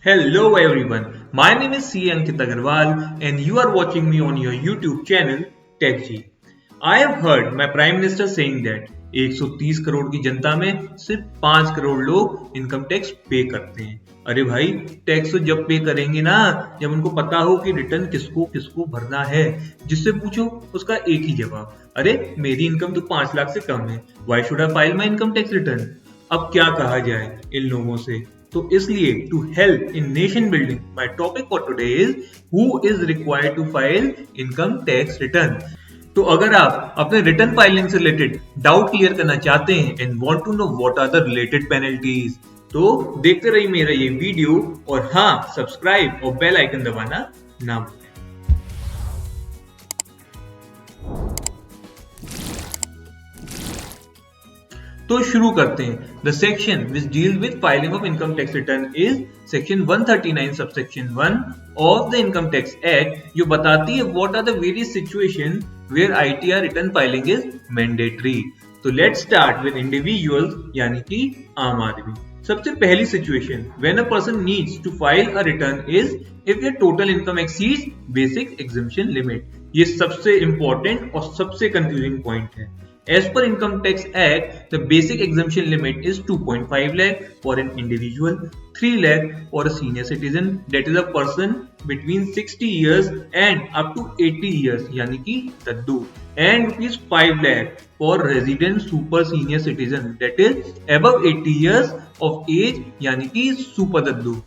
Hello everyone, my name is C. Ankit Agarwal and you are watching me on your YouTube channel TechG. I have heard my Prime Minister saying that 130 crore की जनता में सिर्फ 5 करोड़ लोग income tax पे करते हैं। अरे भाई, tax तो जब पे करेंगे ना जब उनको पता हो कि रिटर्न किसको किसको भरना है। जिससे पूछो उसका एक ही जवाब, अरे मेरी इनकम तो 5 लाख से कम है, why should I file my income tax return. अब क्या कहा जाए इन लोगों से। तो इसलिए to help in nation building my topic for today is who is required to file income tax return. तो अगर आप अपने रिटर्न फाइलिंग से रिलेटेड डाउट क्लियर करना चाहते हैं and want to know what are the related penalties, तो देखते रहिए मेरा ये वीडियो और हाँ, सब्सक्राइब और बेल आइकन दबाना ना भूलें। तो शुरू करते हैं। The section which deal with filing of income tax return is section 139 subsection 1 of the income tax act, जो बताती है what are the various situation where ITR return filing is mandatory. तो लेट्स स्टार्ट विद इंडिविजुअल्स यानी कि आम आदमी। सबसे पहली situation when a person needs to file a return is if your total income exceeds basic exemption limit. ये सबसे important और सबसे कंफ्यूजिंग पॉइंट है। As per Income Tax Act, the basic exemption limit is 2.5 lakh for an individual, 3 lakh for a senior citizen, that is a person between 60 years and up to 80 years, यानी कि दद्दू, and ₹5 lakh for resident super senior citizen, that is above 80 years of age, यानी कि super दद्दू।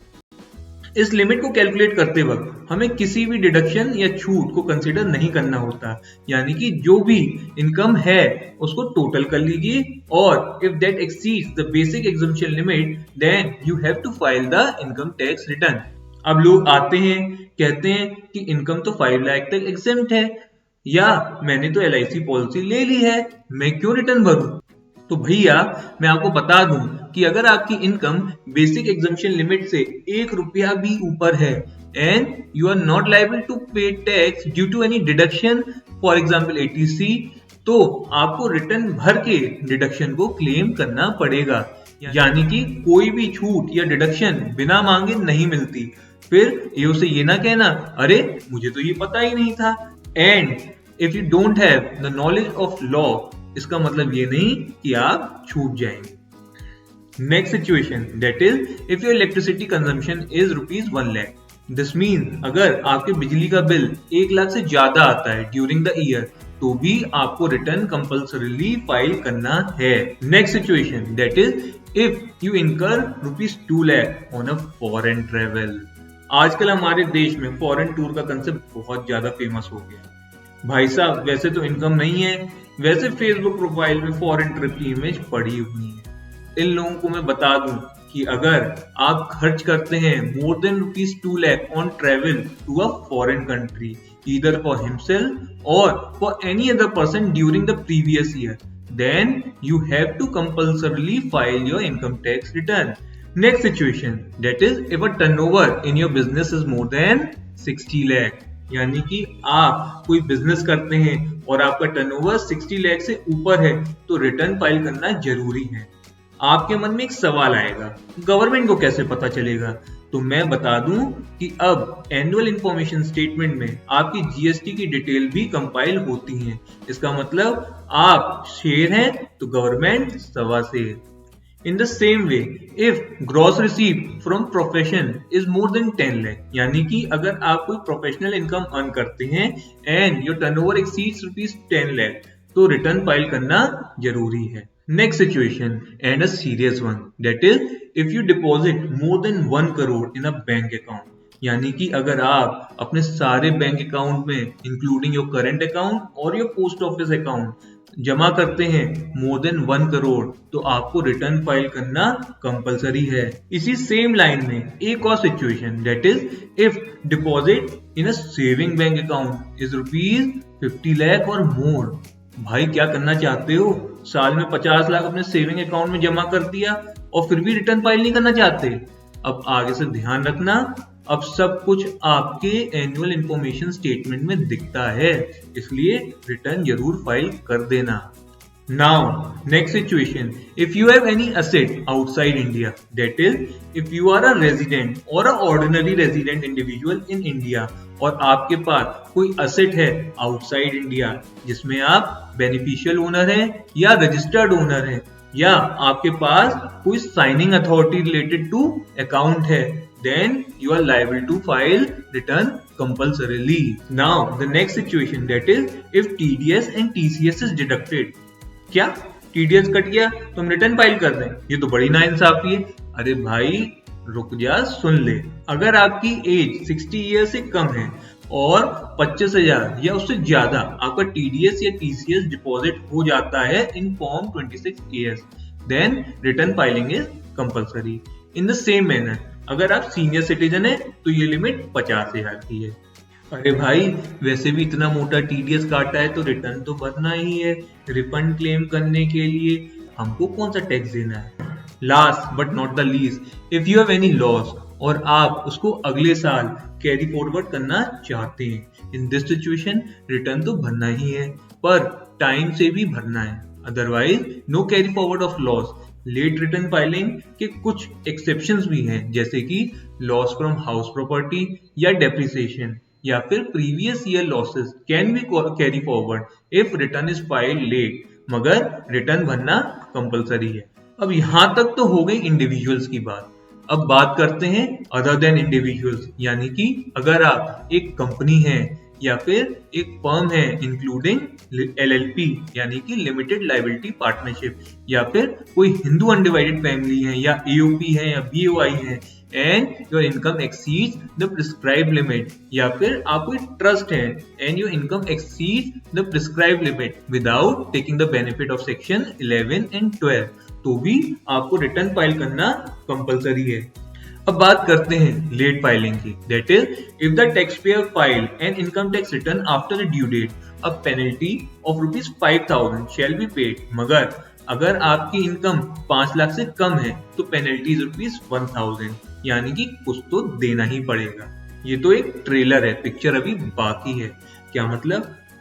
इस limit को calculate करते वक्त हमें किसी भी डिडक्शन या छूट को कंसीडर नहीं करना होता, यानी कि जो भी इनकम है उसको टोटल कर लीजिए और if that exceeds the basic exemption limit then you have to file the income tax return. अब लोग आते हैं कहते हैं कि इनकम तो 5 लाख तक एग्जेम्प्ट है या मैंने तो LIC पॉलिसी ले ली है, मैं क्यों रिटर्न भरूं। तो भैया मैं आपको बता दूं कि अगर आपकी इनकम बेसिक एग्जम्पशन लिमिट से 1 रुपया भी ऊपर है and you are not liable to pay tax due to any deduction, for example ATC, तो आपको रिटर्न भर के डिडक्शन को क्लेम करना पड़ेगा। यानी कि कोई भी छूट या डिडक्शन बिना मांगे नहीं मिलती। फिर ये उसे ये ना कहना अरे मुझे तो ये पता ही नहीं था। And if you don't have the knowledge of law, इसका मतलब ये नहीं कि आप छूट जाएंगे। Next situation that is if your electricity consumption is ₹1 lakh. This mean अगर आपके बिजली का बिल 1 लाख से ज्यादा आता है ड्यूरिंग द ईयर, तो भी आपको रिटर्न कंपल्सरीली फाइल करना है। Next situation that is if you इनकर ₹2 lakh on a foreign travel. आजकल हमारे देश में फॉरेन टूर का कंसेप्ट बहुत ज्यादा फेमस हो गया। भाई साहब वैसे तो इनकम नहीं है, वैसे फेसबुक प्रोफाइल में फॉरेन ट्रिप की इमेज पड़ी हुई है। इन लोगों को मैं बता दूं कि अगर आप खर्च करते हैं more than ₹2 lakh on travel to a foreign country either for himself और for any other person during the previous year, then you have to compulsorily file your income tax return. Next situation that is if a turnover in your business is more than 60 lakh, यानी कि आप कोई business करते हैं और आपका turnover 60 lakh से ऊपर है तो रिटर्न फाइल करना जरूरी है। आपके मन में एक सवाल आएगा, गवर्नमेंट को कैसे पता चलेगा। तो मैं बता दूं कि अब एनुअल इंफॉर्मेशन स्टेटमेंट में आपकी GST की डिटेल भी कंपाइल होती है। इसका मतलब आप शेर हैं तो गवर्नमेंट सवा शेर। In the same way, if gross receipt from profession is more than 10 lakh, यानी कि अगर आप कोई प्रोफेशनल इनकम अर्न करते हैं and your turnover exceeds ₹10 lakh, तो रिटर्न फाइल करना जरूरी है। Next situation and a serious one that is if you deposit more than 1 crore in a bank account, यानी कि अगर आप अपने सारे बैंक अकाउंट में इंक्लूडिंग योर करंट अकाउंट और योर पोस्ट ऑफिस अकाउंट जमा करते हैं मोर देन 1 करोड़, तो आपको रिटर्न फाइल करना कंपलसरी है। इसी सेम लाइन में एक और situation that is if deposit in a saving bank account is ₹50 lakh और मोर। भाई क्या करना चाहते हो, साल में 50 लाख अपने सेविंग अकाउंट में जमा कर दिया और फिर भी रिटर्न फाइल नहीं करना चाहते। अब आगे से ध्यान रखना, अब सब कुछ आपके एनुअल इंफॉर्मेशन स्टेटमेंट में दिखता है, इसलिए रिटर्न जरूर फाइल कर देना। Now, next situation, if you have any asset outside India, that is, if you are a resident or a ordinary resident individual in India, और आपके पास कोई asset है outside India जिसमें आप beneficial owner हैं या registered owner हैं या आपके पास कोई signing authority related to account है, then you are liable to file return compulsorily. Now, the next situation, that is, if TDS and TCS is deducted. क्या टीडीएस कट गया तो हम रिटर्न फाइल कर दें? ये तो बड़ी नाइंसाफी है। अरे भाई रुक जा, सुन ले। अगर आपकी एज 60 ईयर से कम है और 25,000 या उससे ज्यादा आपका टीडीएस या टीसीएस डिपॉजिट हो जाता है in form 26AS, then return filing is compulsory. In the same manner, अगर आप सीनियर सिटीजन है तो ये लिमिट 50,000 की है। अरे भाई वैसे भी इतना मोटा टीडीएस काटा है तो रिटर्न तो भरना ही है। रिफंड क्लेम करने के लिए हमको कौन सा टैक्स देना है? Last but not the least, if you have any loss और आप उसको अगले साल कैरी फॉरवर्ड करना चाहते हैं, इन दिस सिचुएशन रिटर्न तो भरना ही है, पर टाइम से भी भरना है, otherwise no carry forward of loss. Late return filing के कुछ एक्सेप्शंस भी हैं, जैसे कि लॉस फ्रॉम हाउस प्रॉपर्टी या डेप्रिसिएशन या फिर previous year losses can be carry forward if return is filed late, मगर रिटर्न भरना कंपलसरी है। अब यहां तक तो हो गई इंडिविजुअल्स की बात। अब बात करते हैं अदर देन इंडिविजुअल्स, यानी कि अगर आप एक कंपनी है या फिर एक फर्म है इंक्लूडिंग LLP यानी कि लिमिटेड लायबिलिटी पार्टनरशिप, या फिर कोई हिंदू अनडिवाइडेड फैमिली है या AOP है या BOI है and your income exceeds the prescribed limit, या फिर आप कोई ट्रस्ट है and your income exceeds the prescribed limit without taking the benefit of section 11 and 12, तो भी आपको रिटर्न फाइल करना कंपलसरी है। अब बात करते हैं लेट फाइलिंग की, that is if the tax payer file an income tax return after the due date, a penalty of ₹5,000 shall be paid. मगर अगर आपकी इनकम 5 लाख से कम है तो पेनल्टी ₹1,000, यानी कि कुछ तो देना ही पड़ेगा। ये तो एक ट्रेलर है, पिक्चर अभी बाकी है। क्या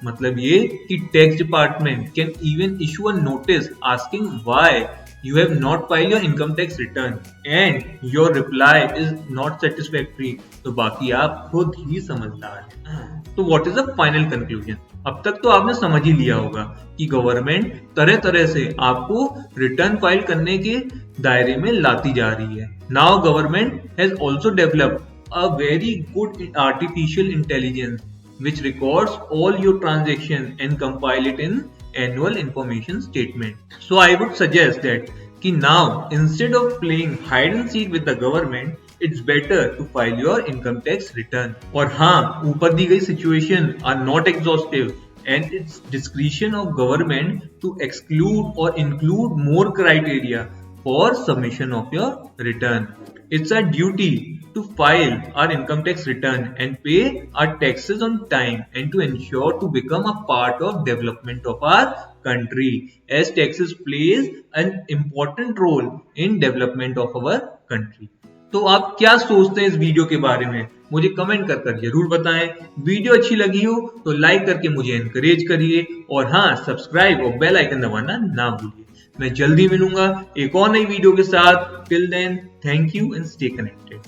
मतलब ये कि tax department can even issue a notice asking why you have not filed your income tax return and your reply is not satisfactory, तो बाकी आप खुद ही समझदार हैं। तो what is the final conclusion? अब तक तो आपने समझ ही लिया होगा कि गवर्नमेंट तरह तरह से आपको रिटर्न फाइल करने के दायरे में लाती जा रही है। Now government has also developed a very good artificial intelligence which records all your transactions and compile it in annual information statement. So I would suggest that कि now instead of playing hide and seek with the government, it's better to file your income tax return. और हाँ, ऊपर दी गई situation are not exhaustive and it's discretion of government to exclude or include more criteria for submission of your return. It's our duty to file our income tax return and pay our taxes on time and to ensure to become a part of development of our country, as taxes plays an important role in development of our country. तो आप क्या सोचते हैं इस video के बारे में? मुझे कमेंट कर जरूर बताएं। वीडियो अच्छी लगी हो तो लाइक करके मुझे एनकरेज करिए और हाँ, सब्सक्राइब और बेल आइकन दबाना ना भूलिए। मैं जल्दी मिलूंगा एक और नई वीडियो के साथ। Till then, thank you and stay connected.